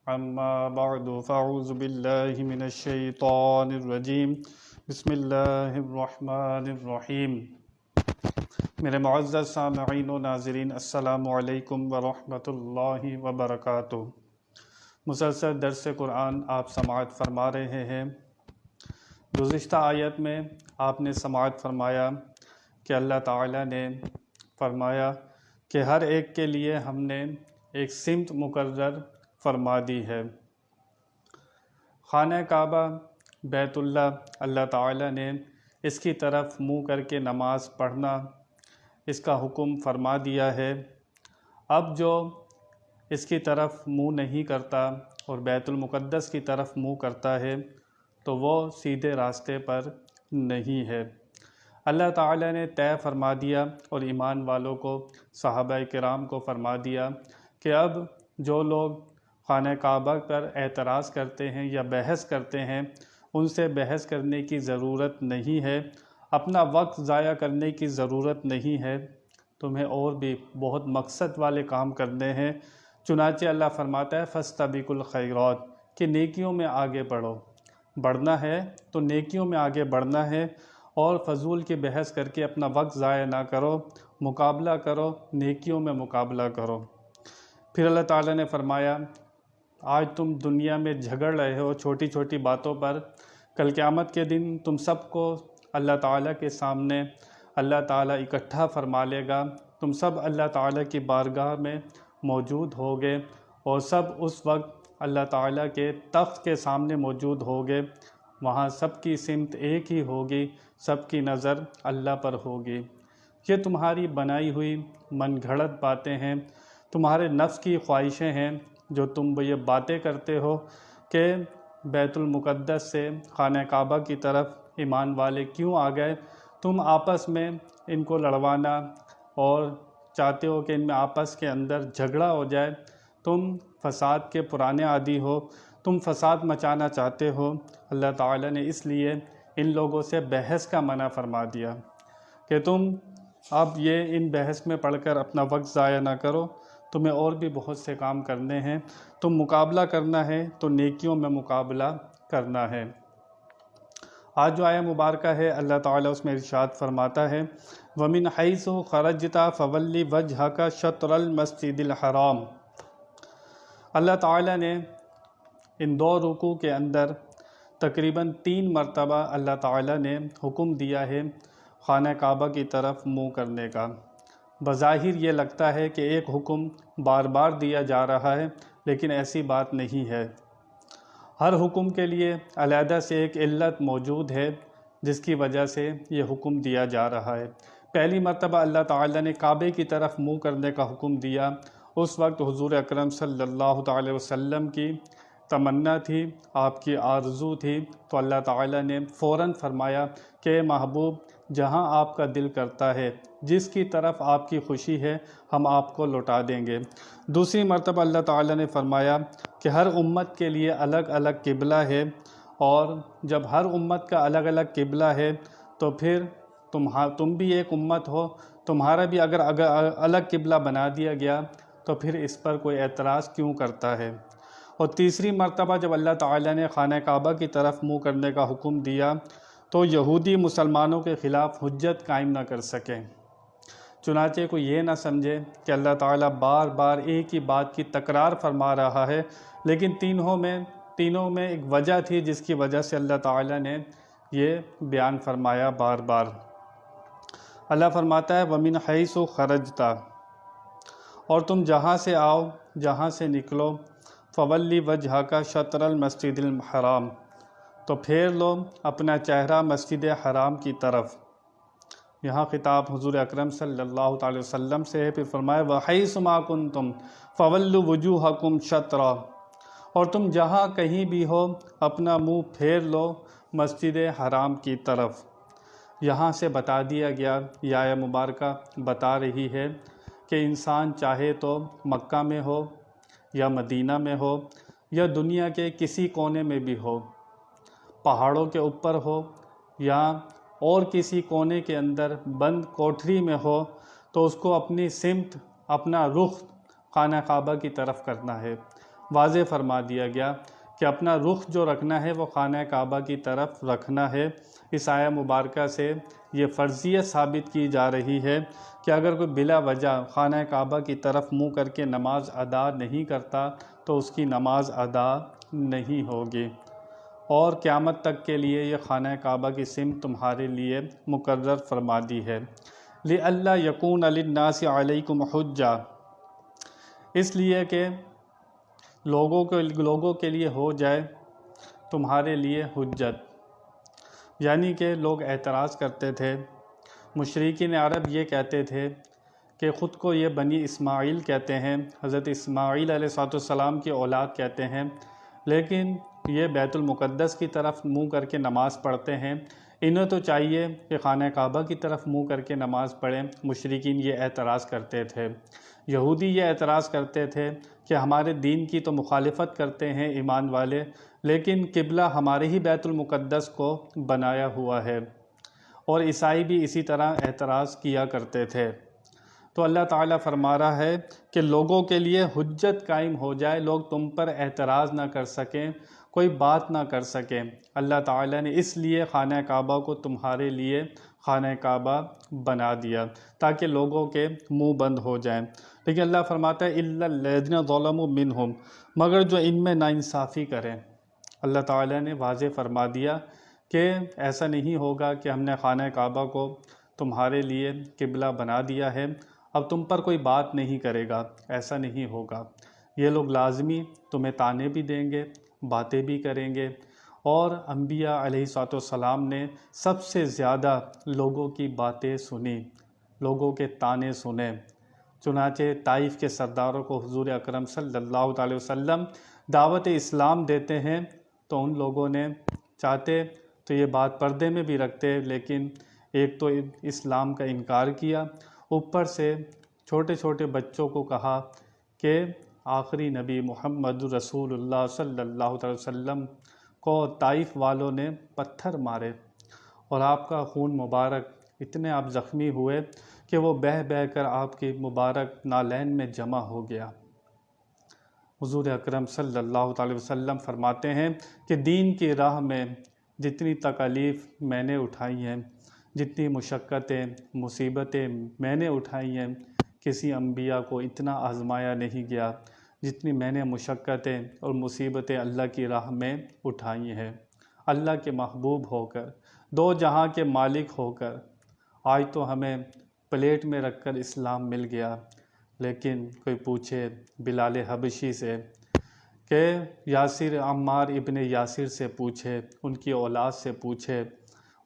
اما بعد فاعوذ باللہ من الشیطان الرجیم بسم اللہ الرحمن الرحیم۔ میرے معزز سامعین و ناظرین، السلام علیکم ورحمۃ اللہ وبرکاتہ۔ مسلسل درس قرآن آپ سماعت فرما رہے ہیں۔ گزشتہ آیت میں آپ نے سماعت فرمایا کہ اللہ تعالیٰ نے فرمایا کہ ہر ایک کے لیے ہم نے ایک سمت مقرر فرما دی ہے۔ خانہ کعبہ بیت اللہ، اللہ تعالیٰ نے اس کی طرف منہ کر کے نماز پڑھنا اس کا حکم فرما دیا ہے۔ اب جو اس کی طرف منہ نہیں کرتا اور بیت المقدس کی طرف منہ کرتا ہے تو وہ سیدھے راستے پر نہیں ہے۔ اللہ تعالیٰ نے طے فرما دیا اور ایمان والوں کو، صحابہ کرام کو فرما دیا کہ اب جو لوگ خانہ کعبہ پر اعتراض کرتے ہیں یا بحث کرتے ہیں، ان سے بحث کرنے کی ضرورت نہیں ہے، اپنا وقت ضائع کرنے کی ضرورت نہیں ہے، تمہیں اور بھی بہت مقصد والے کام کرنے ہیں۔ چنانچہ اللہ فرماتا ہے فاستبقوا الخیرات، کہ نیکیوں میں آگے بڑھو، بڑھنا ہے تو نیکیوں میں آگے بڑھنا ہے، اور فضول کی بحث کر کے اپنا وقت ضائع نہ کرو، مقابلہ کرو، نیکیوں میں مقابلہ کرو۔ پھر اللہ تعالیٰ نے فرمایا آج تم دنیا میں جھگڑ رہے ہو چھوٹی چھوٹی باتوں پر، کل قیامت کے دن تم سب کو اللہ تعالیٰ کے سامنے اللہ تعالیٰ اکٹھا فرما لے گا، تم سب اللہ تعالیٰ کی بارگاہ میں موجود ہوگے اور سب اس وقت اللہ تعالیٰ کے تخت کے سامنے موجود ہوگے۔ وہاں سب کی سمت ایک ہی ہوگی، سب کی نظر اللہ پر ہوگی۔ یہ تمہاری بنائی ہوئی من گھڑت باتیں ہیں، تمہارے نفس کی خواہشیں ہیں، جو تم یہ باتیں کرتے ہو کہ بیت المقدس سے خانہ کعبہ کی طرف ایمان والے کیوں آ گئے، تم آپس میں ان کو لڑوانا اور چاہتے ہو کہ ان میں آپس کے اندر جھگڑا ہو جائے، تم فساد کے پرانے عادی ہو، تم فساد مچانا چاہتے ہو۔ اللہ تعالیٰ نے اس لیے ان لوگوں سے بحث کا منع فرما دیا کہ تم اب یہ ان بحث میں پڑھ کر اپنا وقت ضائع نہ کرو، تمہیں اور بھی بہت سے کام کرنے ہیں، تم مقابلہ کرنا ہے تو نیکیوں میں مقابلہ کرنا ہے۔ آج جو آیہ مبارکہ ہے اللہ تعالیٰ اس میں ارشاد فرماتا ہے وَمِنْ حَيْثُ خَرَجْتَ فَوَلِّ وَجْهَكَ شَطْرَ الْمَسْجِدِ الْحَرَامِ۔ اللہ تعالیٰ نے ان دو رکوع کے اندر تقریباً 3 مرتبہ اللہ تعالیٰ نے حکم دیا ہے خانہ کعبہ کی طرف منہ کرنے کا۔ بظاہر یہ لگتا ہے کہ ایک حکم بار بار دیا جا رہا ہے، لیکن ایسی بات نہیں ہے۔ ہر حکم کے لیے علیحدہ سے ایک علت موجود ہے جس کی وجہ سے یہ حکم دیا جا رہا ہے۔ پہلی مرتبہ اللہ تعالیٰ نے کعبے کی طرف منہ کرنے کا حکم دیا، اس وقت حضور اکرم صلی اللہ تعالی وسلم کی تمنا تھی، آپ کی آرزو تھی، تو اللہ تعالیٰ نے فوراً فرمایا کہ محبوب جہاں آپ کا دل کرتا ہے، جس کی طرف آپ کی خوشی ہے، ہم آپ کو لوٹا دیں گے۔ دوسری مرتبہ اللہ تعالیٰ نے فرمایا کہ ہر امت کے لیے الگ الگ قبلہ ہے، اور جب ہر امت کا الگ الگ قبلہ ہے تو پھر تم بھی ایک امت ہو، تمہارا بھی اگر الگ قبلہ بنا دیا گیا تو پھر اس پر کوئی اعتراض کیوں کرتا ہے۔ اور تیسری مرتبہ جب اللہ تعالیٰ نے خانہ کعبہ کی طرف منہ کرنے کا حکم دیا تو یہودی مسلمانوں کے خلاف حجت قائم نہ کر سکے۔ چنانچہ کوئی یہ نہ سمجھے کہ اللہ تعالیٰ بار بار ایک ہی بات کی تکرار فرما رہا ہے، لیکن تینوں میں ایک وجہ تھی جس کی وجہ سے اللہ تعالیٰ نے یہ بیان فرمایا بار بار۔ اللہ فرماتا ہے وَمِنْ حَيْثُ خَرَجْتَ، اور تم جہاں سے آؤ، جہاں سے نکلو، فَوَلِّ وَجْهَكَ شَطْرَ الْمَسْجِدِ الْحَرَامِ، تو پھیر لو اپنا چہرہ مسجد حرام کی طرف۔ یہاں خطاب حضور اکرم صلی اللہ تعالی وسلم سے ہے۔ پھر فرمایا وَحَيْثُ مَا كُنْتُمْ فَوَلُّوا وُجُوهَكُمْ شَطْرَهُ، اور تم جہاں کہیں بھی ہو اپنا منہ پھیر لو مسجد حرام کی طرف۔ یہاں سے بتا دیا گیا، یہ آیہ مبارکہ بتا رہی ہے کہ انسان چاہے تو مکہ میں ہو یا مدینہ میں ہو یا دنیا کے کسی کونے میں بھی ہو، پہاڑوں کے اوپر ہو یا اور کسی کونے کے اندر بند کوٹھری میں ہو، تو اس کو اپنی سمت، اپنا رخ خانہ کعبہ کی طرف کرنا ہے۔ واضح فرما دیا گیا کہ اپنا رخ جو رکھنا ہے وہ خانہ کعبہ کی طرف رکھنا ہے۔ اس آیہ مبارکہ سے یہ فرضیت ثابت کی جا رہی ہے کہ اگر کوئی بلا وجہ خانہ کعبہ کی طرف منہ کر کے نماز ادا نہیں کرتا تو اس کی نماز ادا نہیں ہوگی، اور قیامت تک کے لیے یہ خانہ کعبہ کی سمت تمہارے لیے مقرر فرما دی ہے۔ لِأَلَّا يَكُونَ لِلنَّاسِ عَلَيْكُمْ حُجَّةٌ، اس لیے کہ لوگوں کے لیے ہو جائے تمہارے لیے حجت، یعنی کہ لوگ اعتراض کرتے تھے، مشرکین عرب یہ کہتے تھے کہ خود کو یہ بنی اسماعیل کہتے ہیں، حضرت اسماعیل علیہ السلام کی اولاد کہتے ہیں، لیکن یہ بیت المقدس کی طرف منہ کر کے نماز پڑھتے ہیں، انہیں تو چاہیے کہ خانہ کعبہ کی طرف منہ کر کے نماز پڑھیں۔ مشرکین یہ اعتراض کرتے تھے، یہودی یہ اعتراض کرتے تھے کہ ہمارے دین کی تو مخالفت کرتے ہیں ایمان والے، لیکن قبلہ ہمارے ہی بیت المقدس کو بنایا ہوا ہے، اور عیسائی بھی اسی طرح اعتراض کیا کرتے تھے۔ تو اللہ تعالیٰ فرما رہا ہے کہ لوگوں کے لیے حجت قائم ہو جائے، لوگ تم پر اعتراض نہ کر سکیں، کوئی بات نہ کر سکیں۔ اللہ تعالیٰ نے اس لیے خانہ کعبہ کو تمہارے لیے خانہ کعبہ بنا دیا تاکہ لوگوں کے منہ بند ہو جائیں۔ لیکن اللہ فرماتا ہے إِلَّا الَّذِينَ ظَلَمُوا مِنْهُمْ، مگر جو ان میں ناانصافی کریں۔ اللہ تعالیٰ نے واضح فرما دیا کہ ایسا نہیں ہوگا کہ ہم نے خانہ کعبہ کو تمہارے لیے قبلہ بنا دیا ہے، اب تم پر کوئی بات نہیں کرے گا، ایسا نہیں ہوگا۔ یہ لوگ لازمی تمہیں طعنے بھی دیں گے، باتیں بھی کریں گے، اور انبیاء علیہ السلام نے سب سے زیادہ لوگوں کی باتیں سنی، لوگوں کے طعنے سنے۔ چنانچہ طائف کے سرداروں کو حضور اکرم صلی اللہ علیہ وسلم دعوت اسلام دیتے ہیں تو ان لوگوں نے چاہتے تو یہ بات پردے میں بھی رکھتے، لیکن ایک تو اسلام کا انکار کیا، اوپر سے چھوٹے چھوٹے بچوں کو کہا کہ آخری نبی محمد رسول اللہ صلی اللہ علیہ وسلم کو طائف والوں نے پتھر مارے، اور آپ کا خون مبارک اتنے آپ زخمی ہوئے کہ وہ بہہ بہہ کر آپ کی مبارک نالین میں جمع ہو گیا۔ حضور اکرم صلی اللہ علیہ وسلم فرماتے ہیں کہ دین کی راہ میں جتنی تکالیف میں نے اٹھائی ہیں، جتنی مشقتیں مصیبتیں میں نے اٹھائی ہیں، کسی انبیاء کو اتنا آزمایا نہیں گیا جتنی میں نے مشقتیں اور مصیبتیں اللہ کی راہ میں اٹھائی ہیں۔ اللہ کے محبوب ہو کر، دو جہاں کے مالک ہو کر، آج تو ہمیں پلیٹ میں رکھ کر اسلام مل گیا، لیکن کوئی پوچھے بلال حبشی سے کہ یاسر عمار ابن یاسر سے پوچھے، ان کی اولاد سے پوچھے،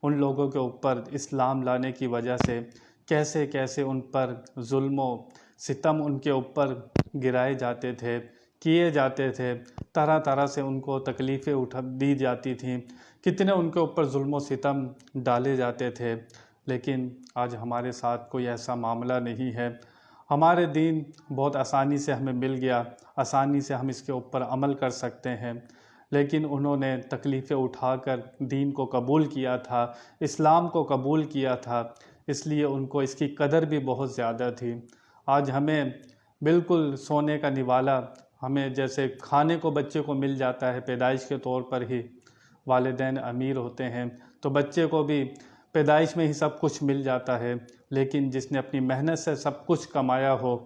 ان لوگوں کے اوپر اسلام لانے کی وجہ سے کیسے کیسے ان پر ظلم و ستم ان کے اوپر گرائے جاتے تھے، کیے جاتے تھے، طرح طرح سے ان کو تکلیفیں دی جاتی تھیں، کتنے ان کے اوپر ظلم و ستم ڈالے جاتے تھے۔ لیکن آج ہمارے ساتھ کوئی ایسا معاملہ نہیں ہے، ہمارے دین بہت آسانی سے ہمیں مل گیا، آسانی سے ہم اس کے اوپر عمل کر سکتے ہیں، لیکن انہوں نے تکلیفیں اٹھا کر دین کو قبول کیا تھا، اسلام کو قبول کیا تھا، اس لیے ان کو اس کی قدر بھی بہت زیادہ تھی۔ آج ہمیں بالکل سونے کا نوالا، ہمیں جیسے کھانے کو بچے کو مل جاتا ہے پیدائش کے طور پر ہی، والدین امیر ہوتے ہیں تو بچے کو بھی پیدائش میں ہی سب کچھ مل جاتا ہے، لیکن جس نے اپنی محنت سے سب کچھ کمایا ہو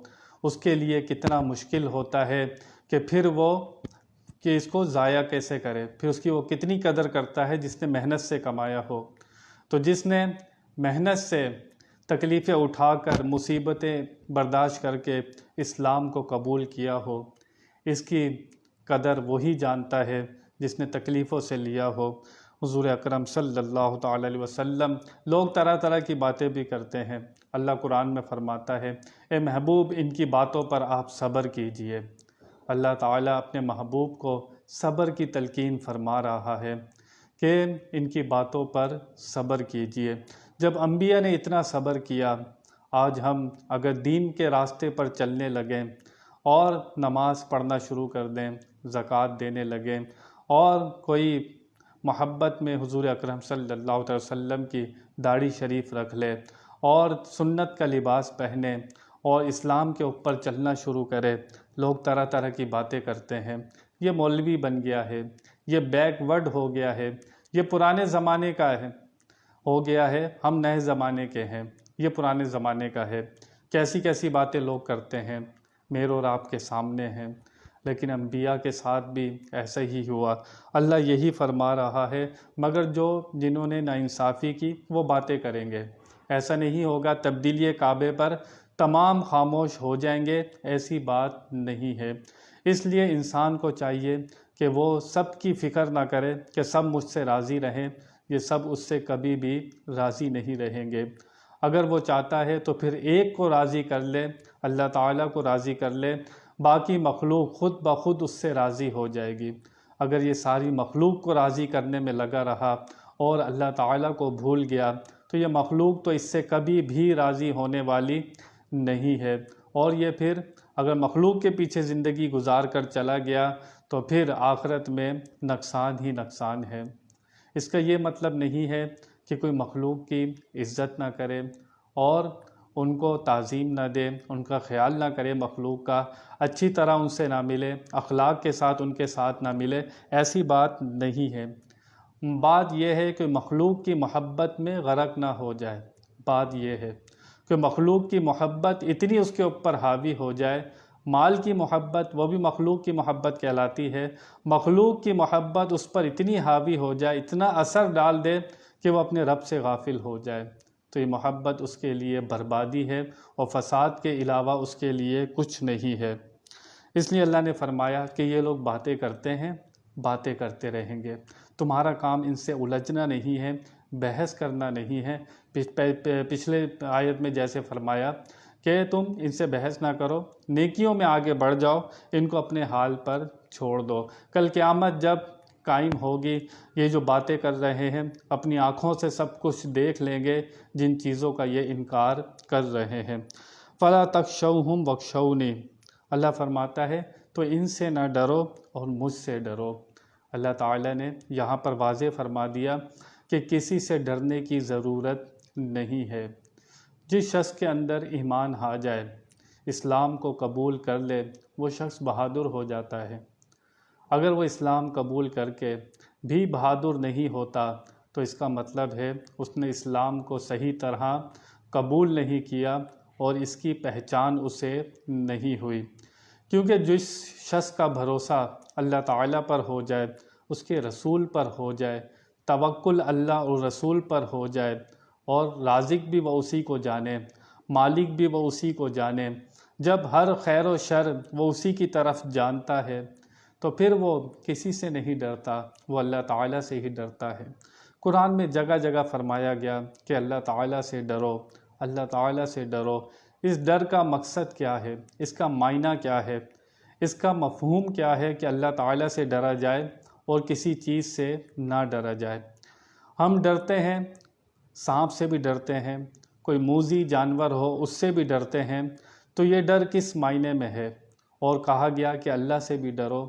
اس کے لیے کتنا مشکل ہوتا ہے کہ پھر وہ کہ اس کو ضائع کیسے کرے، پھر اس کی وہ کتنی قدر کرتا ہے جس نے محنت سے کمایا ہو۔ تو جس نے محنت سے تکلیفیں اٹھا کر مصیبتیں برداشت کر کے اسلام کو قبول کیا ہو، اس کی قدر وہی جانتا ہے جس نے تکلیفوں سے لیا ہو۔ حضور اکرم صلی اللہ تعالی علیہ وسلم، لوگ طرح طرح کی باتیں بھی کرتے ہیں، اللہ قرآن میں فرماتا ہے اے محبوب ان کی باتوں پر آپ صبر کیجئے۔ اللہ تعالیٰ اپنے محبوب کو صبر کی تلقین فرما رہا ہے کہ ان کی باتوں پر صبر کیجئے۔ جب انبیاء نے اتنا صبر کیا، آج ہم اگر دین کے راستے پر چلنے لگیں اور نماز پڑھنا شروع کر دیں، زکوٰۃ دینے لگیں، اور کوئی محبت میں حضور اکرم صلی اللہ علیہ وسلم کی داڑھی شریف رکھ لے اور سنت کا لباس پہنے اور اسلام کے اوپر چلنا شروع کرے، لوگ طرح طرح کی باتیں کرتے ہیں، یہ مولوی بن گیا ہے، یہ بیک ورڈ ہو گیا ہے، یہ پرانے زمانے کا ہے، ہو گیا ہے، ہم نئے زمانے کے ہیں، یہ پرانے زمانے کا ہے، کیسی کیسی باتیں لوگ کرتے ہیں، میرے اور آپ کے سامنے ہیں۔ لیکن انبیاء کے ساتھ بھی ایسا ہی ہوا۔ اللہ یہی فرما رہا ہے، مگر جنہوں نے ناانصافی کی وہ باتیں کریں گے۔ ایسا نہیں ہوگا تبدیلی کعبے پر تمام خاموش ہو جائیں گے، ایسی بات نہیں ہے۔ اس لیے انسان کو چاہیے کہ وہ سب کی فکر نہ کرے کہ سب مجھ سے راضی رہیں، یہ سب اس سے کبھی بھی راضی نہیں رہیں گے۔ اگر وہ چاہتا ہے تو پھر ایک کو راضی کر لے، اللہ تعالیٰ کو راضی کر لے، باقی مخلوق خود بخود اس سے راضی ہو جائے گی۔ اگر یہ ساری مخلوق کو راضی کرنے میں لگا رہا اور اللہ تعالیٰ کو بھول گیا تو یہ مخلوق تو اس سے کبھی بھی راضی ہونے والی نہیں ہے، اور یہ پھر اگر مخلوق کے پیچھے زندگی گزار کر چلا گیا تو پھر آخرت میں نقصان ہی نقصان ہے۔ اس کا یہ مطلب نہیں ہے کہ کوئی مخلوق کی عزت نہ کرے اور ان کو تعظیم نہ دے، ان کا خیال نہ کرے، مخلوق کا اچھی طرح ان سے نہ ملے، اخلاق کے ساتھ ان کے ساتھ نہ ملے، ایسی بات نہیں ہے۔ بات یہ ہے کہ مخلوق کی محبت میں غرق نہ ہو جائے۔ بات یہ ہے کہ مخلوق کی محبت اتنی اس کے اوپر حاوی ہو جائے، مال کی محبت وہ بھی مخلوق کی محبت کہلاتی ہے، مخلوق کی محبت اس پر اتنی حاوی ہو جائے، اتنا اثر ڈال دے کہ وہ اپنے رب سے غافل ہو جائے، تو یہ محبت اس کے لیے بربادی ہے اور فساد کے علاوہ اس کے لیے کچھ نہیں ہے۔ اس لیے اللہ نے فرمایا کہ یہ لوگ باتیں کرتے ہیں، باتیں کرتے رہیں گے، تمہارا کام ان سے الجھنا نہیں ہے، بحث کرنا نہیں ہے۔ پچھلے آیت میں جیسے فرمایا کہ تم ان سے بحث نہ کرو، نیکیوں میں آگے بڑھ جاؤ، ان کو اپنے حال پر چھوڑ دو۔ کل قیامت جب قائم ہوگی، یہ جو باتیں کر رہے ہیں اپنی آنکھوں سے سب کچھ دیکھ لیں گے جن چیزوں کا یہ انکار کر رہے ہیں۔ فَلَا تَخْشَوْهُمْ وَاخْشَوْنِي، اللہ فرماتا ہے تو ان سے نہ ڈرو اور مجھ سے ڈرو۔ اللہ تعالیٰ نے یہاں پر واضح فرما دیا کہ کسی سے ڈرنے کی ضرورت نہیں ہے۔ جس شخص کے اندر ایمان آ جائے، اسلام کو قبول کر لے، وہ شخص بہادر ہو جاتا ہے۔ اگر وہ اسلام قبول کر کے بھی بہادر نہیں ہوتا تو اس کا مطلب ہے اس نے اسلام کو صحیح طرح قبول نہیں کیا اور اس کی پہچان اسے نہیں ہوئی، کیونکہ جس شخص کا بھروسہ اللہ تعالیٰ پر ہو جائے، اس کے رسول پر ہو جائے، توکل اللہ اور رسول پر ہو جائے، اور رازق بھی وہ اسی کو جانے، مالک بھی وہ اسی کو جانے، جب ہر خیر و شر وہ اسی کی طرف جانتا ہے تو پھر وہ کسی سے نہیں ڈرتا، وہ اللہ تعالیٰ سے ہی ڈرتا ہے۔ قرآن میں جگہ جگہ فرمایا گیا کہ اللہ تعالیٰ سے ڈرو، اللہ تعالیٰ سے ڈرو۔ اس ڈر کا مقصد کیا ہے؟ اس کا معنی کیا ہے؟ اس کا مفہوم کیا ہے کہ اللہ تعالیٰ سے ڈرا جائے اور کسی چیز سے نہ ڈرا جائے؟ ہم ڈرتے ہیں، سانپ سے بھی ڈرتے ہیں، کوئی موذی جانور ہو اس سے بھی ڈرتے ہیں، تو یہ ڈر کس معنی میں ہے؟ اور کہا گیا کہ اللہ سے بھی ڈرو،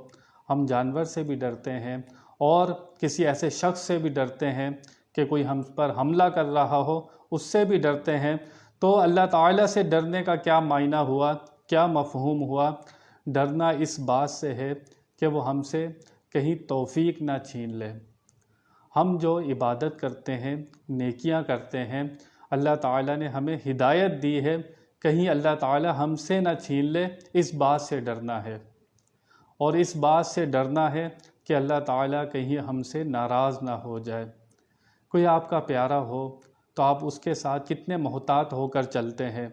ہم جانور سے بھی ڈرتے ہیں اور کسی ایسے شخص سے بھی ڈرتے ہیں کہ کوئی ہم پر حملہ کر رہا ہو، اس سے بھی ڈرتے ہیں۔ تو اللہ تعالیٰ سے ڈرنے کا کیا معنی ہوا، کیا مفہوم ہوا؟ ڈرنا اس بات سے ہے کہ وہ ہم سے کہیں توفیق نہ چھین لے۔ ہم جو عبادت کرتے ہیں، نیکیاں کرتے ہیں، اللہ تعالیٰ نے ہمیں ہدایت دی ہے، کہیں اللہ تعالیٰ ہم سے نہ چھین لے، اس بات سے ڈرنا ہے۔ اور اس بات سے ڈرنا ہے کہ اللہ تعالیٰ کہیں ہم سے ناراض نہ ہو جائے۔ کوئی آپ کا پیارا ہو تو آپ اس کے ساتھ کتنے محتاط ہو کر چلتے ہیں،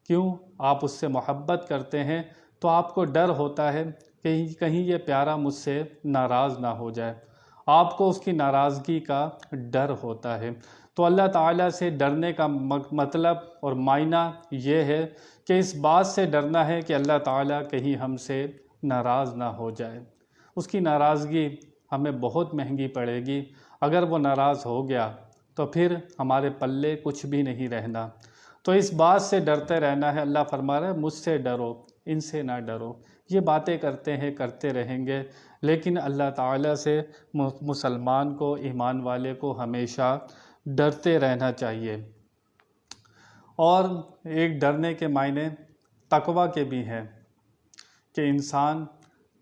کیوں؟ آپ اس سے محبت کرتے ہیں تو آپ کو ڈر ہوتا ہے کہ کہیں یہ پیارا مجھ سے ناراض نہ ہو جائے، آپ کو اس کی ناراضگی کا ڈر ہوتا ہے۔ تو اللہ تعالیٰ سے ڈرنے کا مطلب اور معنی یہ ہے کہ اس بات سے ڈرنا ہے کہ اللہ تعالیٰ کہیں ہم سے ناراض نہ ہو جائے۔ اس کی ناراضگی ہمیں بہت مہنگی پڑے گی، اگر وہ ناراض ہو گیا تو پھر ہمارے پلے کچھ بھی نہیں رہنا۔ تو اس بات سے ڈرتے رہنا ہے۔ اللہ فرما رہا ہے مجھ سے ڈرو، ان سے نہ ڈرو۔ یہ باتیں کرتے ہیں، کرتے رہیں گے، لیکن اللہ تعالیٰ سے مسلمان کو، ایمان والے کو ہمیشہ ڈرتے رہنا چاہیے۔ اور ایک ڈرنے کے معنی تقوی کے بھی ہیں کہ انسان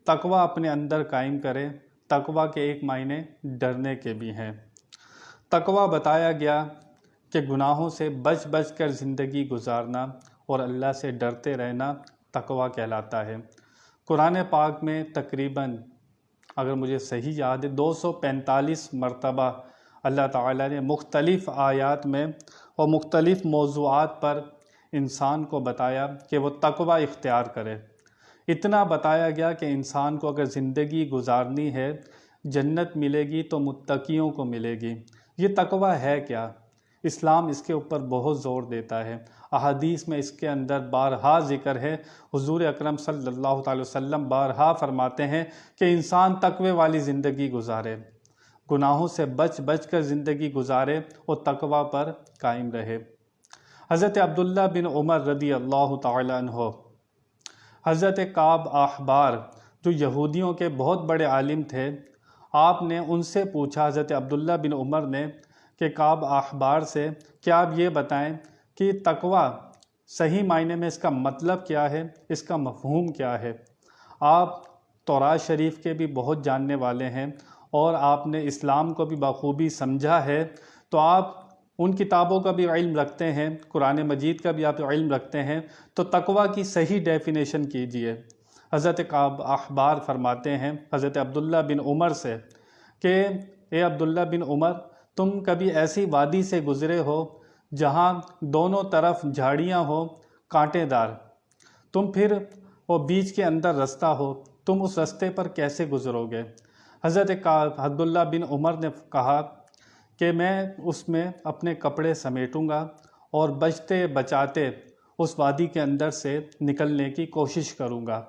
تقوی اپنے اندر قائم کرے۔ تقوی کے ایک معنی ڈرنے کے بھی ہیں۔ تقوی بتایا گیا کہ گناہوں سے بچ بچ کر زندگی گزارنا اور اللہ سے ڈرتے رہنا تقوی کہلاتا ہے۔ قرآن پاک میں تقریباً اگر مجھے صحیح یاد ہے 245 مرتبہ اللہ تعالیٰ نے مختلف آیات میں اور مختلف موضوعات پر انسان کو بتایا کہ وہ تقوی اختیار کرے۔ اتنا بتایا گیا کہ انسان کو اگر زندگی گزارنی ہے، جنت ملے گی تو متقیوں کو ملے گی۔ یہ تقوی ہے کیا؟ اسلام اس کے اوپر بہت زور دیتا ہے۔ احادیث میں اس کے اندر بارہا ذکر ہے۔ حضور اکرم صلی اللہ تعالی وسلم بارہا فرماتے ہیں کہ انسان تقوی والی زندگی گزارے، گناہوں سے بچ بچ کر زندگی گزارے اور تقوی پر قائم رہے۔ حضرت عبداللہ بن عمر رضی اللہ تعالی عنہ، حضرت کعب احبار جو یہودیوں کے بہت بڑے عالم تھے، آپ نے ان سے پوچھا، حضرت عبداللہ بن عمر نے، کہ کعب احبار سے کیا آپ یہ بتائیں کہ تقوی صحیح معنی میں اس کا مطلب کیا ہے، اس کا مفہوم کیا ہے؟ آپ تورات شریف کے بھی بہت جاننے والے ہیں اور آپ نے اسلام کو بھی بخوبی سمجھا ہے، تو آپ ان کتابوں کا بھی علم رکھتے ہیں، قرآن مجید کا بھی آپ علم رکھتے ہیں، تو تقوی کی صحیح ڈیفینیشن کیجئے۔ حضرت کعب احبار فرماتے ہیں حضرت عبداللہ بن عمر سے کہ اے عبداللہ بن عمر، تم کبھی ایسی وادی سے گزرے ہو جہاں دونوں طرف جھاڑیاں ہو کانٹے دار، تم پھر وہ بیچ کے اندر رستہ ہو، تم اس رستے پر کیسے گزرو گے؟ حضرت عبداللہ بن عمر نے کہا کہ میں اس میں اپنے کپڑے سمیٹوں گا اور بچتے بچاتے اس وادی کے اندر سے نکلنے کی کوشش کروں گا،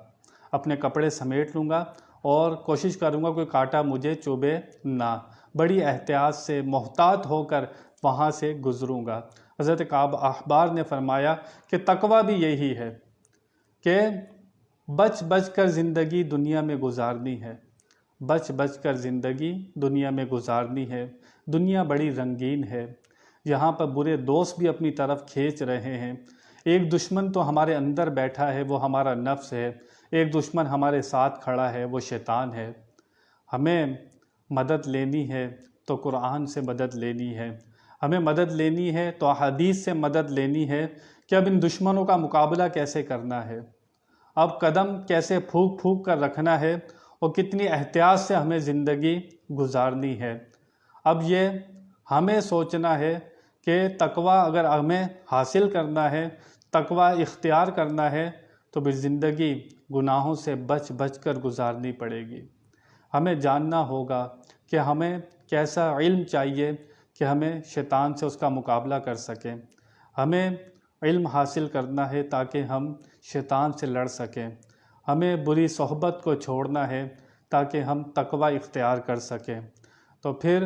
اپنے کپڑے سمیٹ لوں گا اور کوشش کروں گا کوئی کانٹا مجھے چبھے نہ، بڑی احتیاط سے محتاط ہو کر وہاں سے گزروں گا۔ حضرت کعب احبار نے فرمایا کہ تقوی بھی یہی ہے کہ بچ بچ کر زندگی دنیا میں گزارنی ہے، بچ بچ کر زندگی دنیا میں گزارنی ہے۔ دنیا بڑی رنگین ہے، یہاں پر برے دوست بھی اپنی طرف کھینچ رہے ہیں۔ ایک دشمن تو ہمارے اندر بیٹھا ہے، وہ ہمارا نفس ہے۔ ایک دشمن ہمارے ساتھ کھڑا ہے، وہ شیطان ہے۔ ہمیں مدد لینی ہے تو قرآن سے مدد لینی ہے، ہمیں مدد لینی ہے تو احادیث سے مدد لینی ہے کہ اب ان دشمنوں کا مقابلہ کیسے کرنا ہے، اب قدم کیسے پھونک پھونک کر رکھنا ہے اور کتنی احتیاط سے ہمیں زندگی گزارنی ہے۔ اب یہ ہمیں سوچنا ہے کہ تقوی اگر ہمیں حاصل کرنا ہے، تقوی اختیار کرنا ہے، تو پھر زندگی گناہوں سے بچ بچ کر گزارنی پڑے گی۔ ہمیں جاننا ہوگا کہ ہمیں کیسا علم چاہیے کہ ہمیں شیطان سے اس کا مقابلہ کر سکیں۔ ہمیں علم حاصل کرنا ہے تاکہ ہم شیطان سے لڑ سکیں۔ ہمیں بری صحبت کو چھوڑنا ہے تاکہ ہم تقوی اختیار کر سکیں۔ تو پھر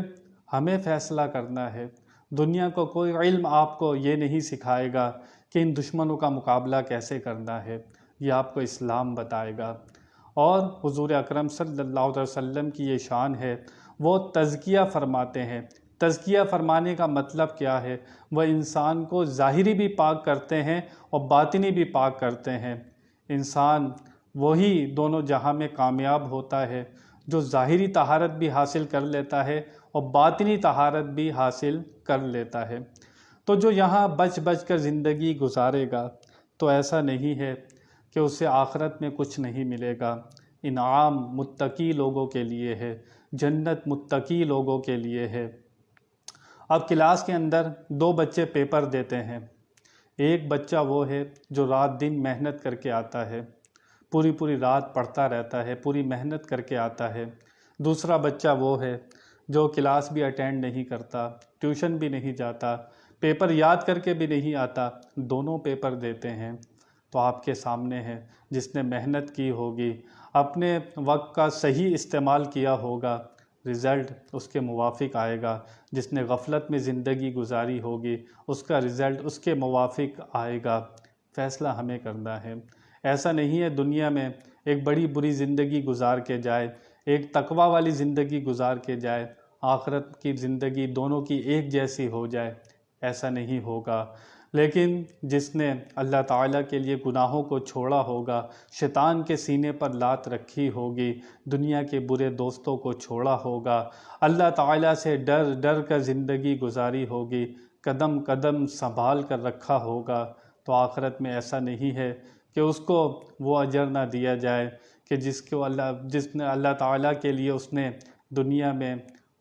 ہمیں فیصلہ کرنا ہے۔ دنیا کو کوئی علم آپ کو یہ نہیں سکھائے گا کہ ان دشمنوں کا مقابلہ کیسے کرنا ہے، یہ آپ کو اسلام بتائے گا۔ اور حضور اکرم صلی اللہ علیہ وسلم کی یہ شان ہے، وہ تزکیہ فرماتے ہیں۔ تزکیہ فرمانے کا مطلب کیا ہے؟ وہ انسان کو ظاہری بھی پاک کرتے ہیں اور باطنی بھی پاک کرتے ہیں۔ انسان وہی دونوں جہاں میں کامیاب ہوتا ہے جو ظاہری طہارت بھی حاصل کر لیتا ہے اور باطنی طہارت بھی حاصل کر لیتا ہے۔ تو جو یہاں بچ بچ کر زندگی گزارے گا تو ایسا نہیں ہے کہ اسے آخرت میں کچھ نہیں ملے گا۔ انعام متقی لوگوں کے لیے ہے، جنت متقی لوگوں کے لیے ہے۔ اب کلاس کے اندر 2 بچے پیپر دیتے ہیں۔ ایک بچہ وہ ہے جو رات دن محنت کر کے آتا ہے، پوری پوری رات پڑھتا رہتا ہے، پوری محنت کر کے آتا ہے۔ دوسرا بچہ وہ ہے جو کلاس بھی اٹینڈ نہیں کرتا، ٹیوشن بھی نہیں جاتا، پیپر یاد کر کے بھی نہیں آتا، دونوں پیپر دیتے ہیں۔ تو آپ کے سامنے ہے، جس نے محنت کی ہوگی، اپنے وقت کا صحیح استعمال کیا ہوگا، رزلٹ اس کے موافق آئے گا۔ جس نے غفلت میں زندگی گزاری ہوگی، اس کا رزلٹ اس کے موافق آئے گا۔ فیصلہ ہمیں کرنا ہے۔ ایسا نہیں ہے دنیا میں ایک بڑی بری زندگی گزار کے جائے، ایک تقوی والی زندگی گزار کے جائے، آخرت کی زندگی دونوں کی ایک جیسی ہو جائے، ایسا نہیں ہوگا۔ لیکن جس نے اللہ تعالیٰ کے لیے گناہوں کو چھوڑا ہوگا، شیطان کے سینے پر لات رکھی ہوگی، دنیا کے برے دوستوں کو چھوڑا ہوگا، اللہ تعالیٰ سے ڈر ڈر کر زندگی گزاری ہوگی، قدم قدم سنبھال کر رکھا ہوگا، تو آخرت میں ایسا نہیں ہے کہ اس کو وہ اجر نہ دیا جائے کہ جس نے اللہ تعالیٰ کے لیے اس نے دنیا میں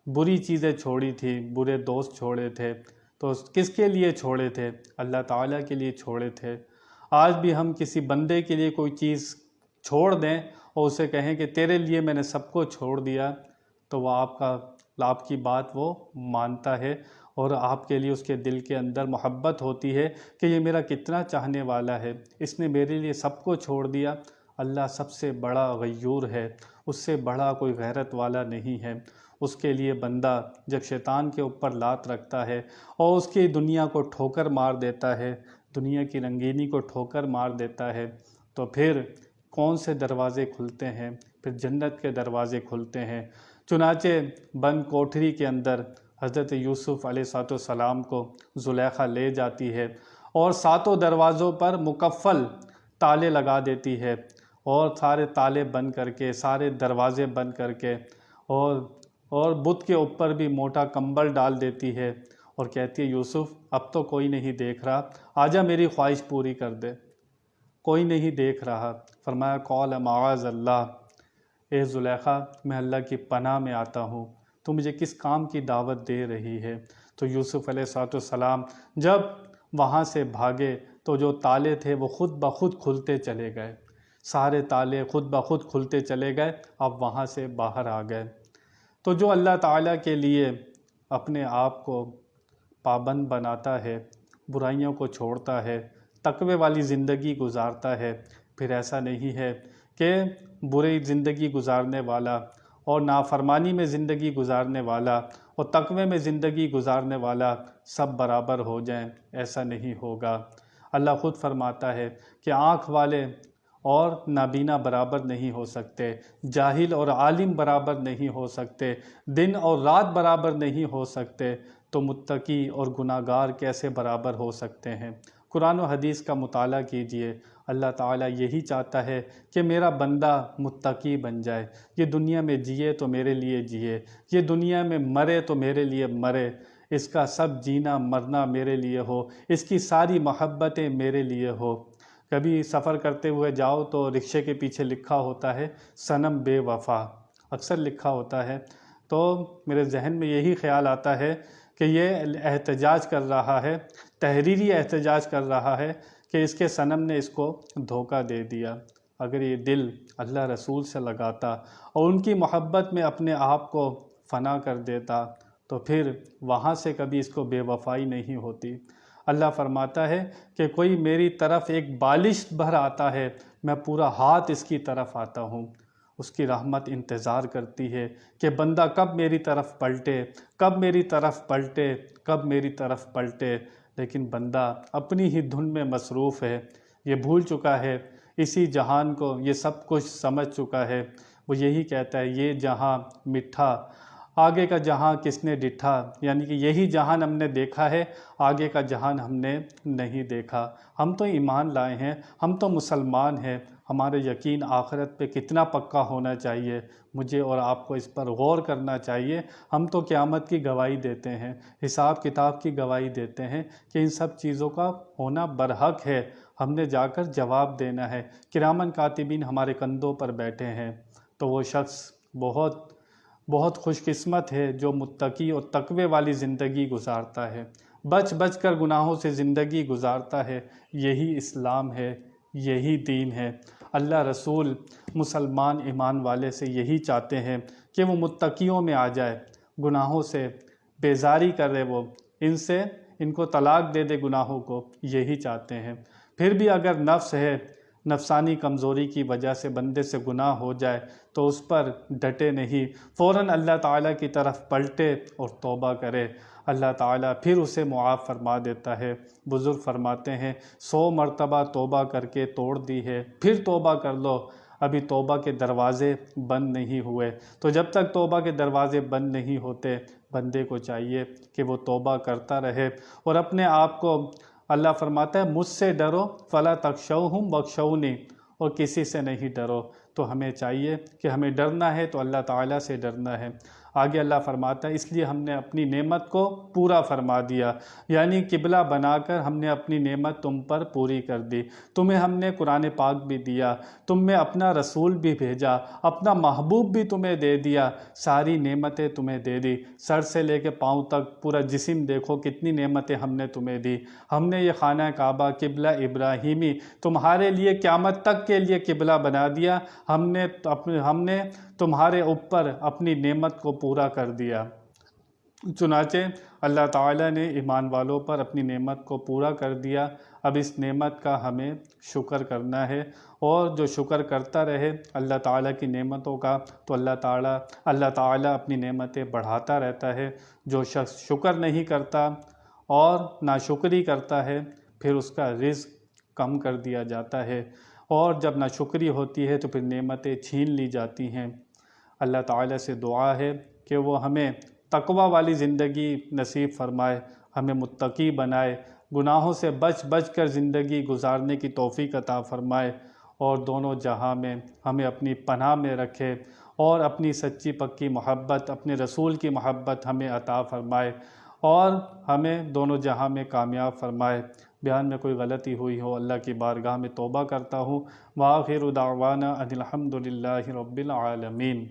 بری چیزیں چھوڑی تھی، برے دوست چھوڑے تھے، تو کس کے لیے چھوڑے تھے؟ اللہ تعالیٰ کے لیے چھوڑے تھے۔ آج بھی ہم کسی بندے کے لیے کوئی چیز چھوڑ دیں اور اسے کہیں کہ تیرے لیے میں نے سب کو چھوڑ دیا، تو وہ آپ کی بات وہ مانتا ہے، اور آپ کے لیے اس کے دل کے اندر محبت ہوتی ہے کہ یہ میرا کتنا چاہنے والا ہے، اس نے میرے لیے سب کو چھوڑ دیا۔ اللہ سب سے بڑا غیور ہے، اس سے بڑا کوئی غیرت والا نہیں ہے۔ اس کے لیے بندہ جب شیطان کے اوپر لات رکھتا ہے اور اس کی دنیا کو ٹھوکر مار دیتا ہے، دنیا کی رنگینی کو ٹھوکر مار دیتا ہے، تو پھر کون سے دروازے کھلتے ہیں؟ پھر جنت کے دروازے کھلتے ہیں۔ چنانچہ بند کوٹھری کے اندر حضرت یوسف علیہ السلام کو زلیخا لے جاتی ہے اور ساتوں دروازوں پر مکفل تالے لگا دیتی ہے، اور سارے تالے بند کر کے، سارے دروازے بند کر کے، اور بت کے اوپر بھی موٹا کمبل ڈال دیتی ہے، اور کہتی ہے یوسف اب تو کوئی نہیں دیکھ رہا، آجا میری خواہش پوری کر دے۔ کوئی نہیں دیکھ رہا۔ فرمایا قال معاذ اللہ، اے زلیخا میں اللہ کی پناہ میں آتا ہوں، تو مجھے کس کام کی دعوت دے رہی ہے؟ تو یوسف علیہ السلام جب وہاں سے بھاگے تو جو تالے تھے وہ خود بخود کھلتے چلے گئے، سارے تالے خود بخود کھلتے چلے گئے، اب وہاں سے باہر آ گئے۔ تو جو اللہ تعالیٰ کے لیے اپنے آپ کو پابند بناتا ہے، برائیوں کو چھوڑتا ہے، تقوی والی زندگی گزارتا ہے، پھر ایسا نہیں ہے کہ بری زندگی گزارنے والا اور نافرمانی میں زندگی گزارنے والا اور تقوی میں زندگی گزارنے والا سب برابر ہو جائیں، ایسا نہیں ہوگا۔ اللہ خود فرماتا ہے کہ آنکھ والے اور نابینا برابر نہیں ہو سکتے، جاہل اور عالم برابر نہیں ہو سکتے، دن اور رات برابر نہیں ہو سکتے، تو متقی اور گناہگار کیسے برابر ہو سکتے ہیں؟ قرآن و حدیث کا مطالعہ کیجئے۔ اللہ تعالیٰ یہی چاہتا ہے کہ میرا بندہ متقی بن جائے، یہ دنیا میں جیے تو میرے لیے جیے، یہ دنیا میں مرے تو میرے لیے مرے، اس کا سب جینا مرنا میرے لیے ہو، اس کی ساری محبتیں میرے لیے ہو۔ کبھی سفر کرتے ہوئے جاؤ تو رکشے کے پیچھے لکھا ہوتا ہے صنم بے وفا، اکثر لکھا ہوتا ہے، تو میرے ذہن میں یہی خیال آتا ہے کہ یہ احتجاج کر رہا ہے، تحریری احتجاج کر رہا ہے کہ اس کے صنم نے اس کو دھوکہ دے دیا۔ اگر یہ دل اللہ رسول سے لگاتا اور ان کی محبت میں اپنے آپ کو فنا کر دیتا تو پھر وہاں سے کبھی اس کو بے وفائی نہیں ہوتی۔ اللہ فرماتا ہے کہ کوئی میری طرف ایک بالش بھر آتا ہے، میں پورا ہاتھ اس کی طرف آتا ہوں۔ اس کی رحمت انتظار کرتی ہے کہ بندہ کب میری طرف پلٹے، کب میری طرف پلٹے، کب میری طرف پلٹے، لیکن بندہ اپنی ہی دھن میں مصروف ہے، یہ بھول چکا ہے اسی جہان کو، یہ سب کچھ سمجھ چکا ہے۔ وہ یہی کہتا ہے یہ جہاں مٹھا، آگے کا جہاں کس نے ڈٹھا، یعنی کہ یہی جہان ہم نے دیکھا ہے، آگے کا جہان ہم نے نہیں دیکھا۔ ہم تو ایمان لائے ہیں، ہم تو مسلمان ہیں، ہمارے یقین آخرت پہ کتنا پکا ہونا چاہیے، مجھے اور آپ کو اس پر غور کرنا چاہیے۔ ہم تو قیامت کی گواہی دیتے ہیں، حساب کتاب کی گواہی دیتے ہیں کہ ان سب چیزوں کا ہونا برحق ہے، ہم نے جا کر جواب دینا ہے، کرامن کاتبین ہمارے کندھوں پر بیٹھے ہیں۔ تو وہ شخص بہت خوش قسمت ہے جو متقی اور تقوی والی زندگی گزارتا ہے، بچ بچ کر گناہوں سے زندگی گزارتا ہے۔ یہی اسلام ہے، یہی دین ہے۔ اللہ رسول مسلمان ایمان والے سے یہی چاہتے ہیں کہ وہ متقیوں میں آ جائے، گناہوں سے بیزاری کرے، وہ ان کو طلاق دے دے گناہوں کو، یہی چاہتے ہیں۔ پھر بھی اگر نفس ہے، نفسانی کمزوری کی وجہ سے بندے سے گناہ ہو جائے تو اس پر ڈٹے نہیں، فوراً اللہ تعالیٰ کی طرف پلٹے اور توبہ کرے، اللہ تعالیٰ پھر اسے معاف فرما دیتا ہے۔ بزرگ فرماتے ہیں 100 مرتبہ توبہ کر کے توڑ دی ہے، پھر توبہ کر لو، ابھی توبہ کے دروازے بند نہیں ہوئے۔ تو جب تک توبہ کے دروازے بند نہیں ہوتے، بندے کو چاہیے کہ وہ توبہ کرتا رہے اور اپنے آپ کو اللہ فرماتا ہے مجھ سے ڈرو فلا تخشوہم واخشونی، اور کسی سے نہیں ڈرو۔ تو ہمیں چاہیے کہ ہمیں ڈرنا ہے تو اللہ تعالیٰ سے ڈرنا ہے۔ آگے اللہ فرماتا ہے اس لیے ہم نے اپنی نعمت کو پورا فرما دیا، یعنی قبلہ بنا کر ہم نے اپنی نعمت تم پر پوری کر دی۔ تمہیں ہم نے قرآن پاک بھی دیا، تم میں اپنا رسول بھی بھیجا، اپنا محبوب بھی تمہیں دے دیا، ساری نعمتیں تمہیں دے دی، سر سے لے کے پاؤں تک پورا جسم دیکھو کتنی نعمتیں ہم نے تمہیں دی۔ ہم نے یہ خانہ کعبہ قبلہ ابراہیمی تمہارے لیے قیامت تک کے لیے قبلہ بنا دیا۔ ہم نے تمہارے اوپر اپنی نعمت کو پورا کر دیا۔ چنانچہ اللہ تعالیٰ نے ایمان والوں پر اپنی نعمت کو پورا کر دیا۔ اب اس نعمت کا ہمیں شکر کرنا ہے، اور جو شکر کرتا رہے اللہ تعالیٰ کی نعمتوں کا تو اللہ تعالیٰ اپنی نعمتیں بڑھاتا رہتا ہے۔ جو شخص شکر نہیں کرتا اور ناشکری کرتا ہے پھر اس کا رزق کم کر دیا جاتا ہے، اور جب ناشکری ہوتی ہے تو پھر نعمتیں چھین لی جاتی ہیں۔ اللہ تعالیٰ سے دعا ہے کہ وہ ہمیں تقوی والی زندگی نصیب فرمائے، ہمیں متقی بنائے، گناہوں سے بچ کر زندگی گزارنے کی توفیق عطا فرمائے، اور دونوں جہاں میں ہمیں اپنی پناہ میں رکھے، اور اپنی سچی پکی محبت، اپنے رسول کی محبت ہمیں عطا فرمائے، اور ہمیں دونوں جہاں میں کامیاب فرمائے۔ بیان میں کوئی غلطی ہوئی ہو اللہ کی بارگاہ میں توبہ کرتا ہوں۔ وآخر دعوانا ان الحمد للہ رب العالمین۔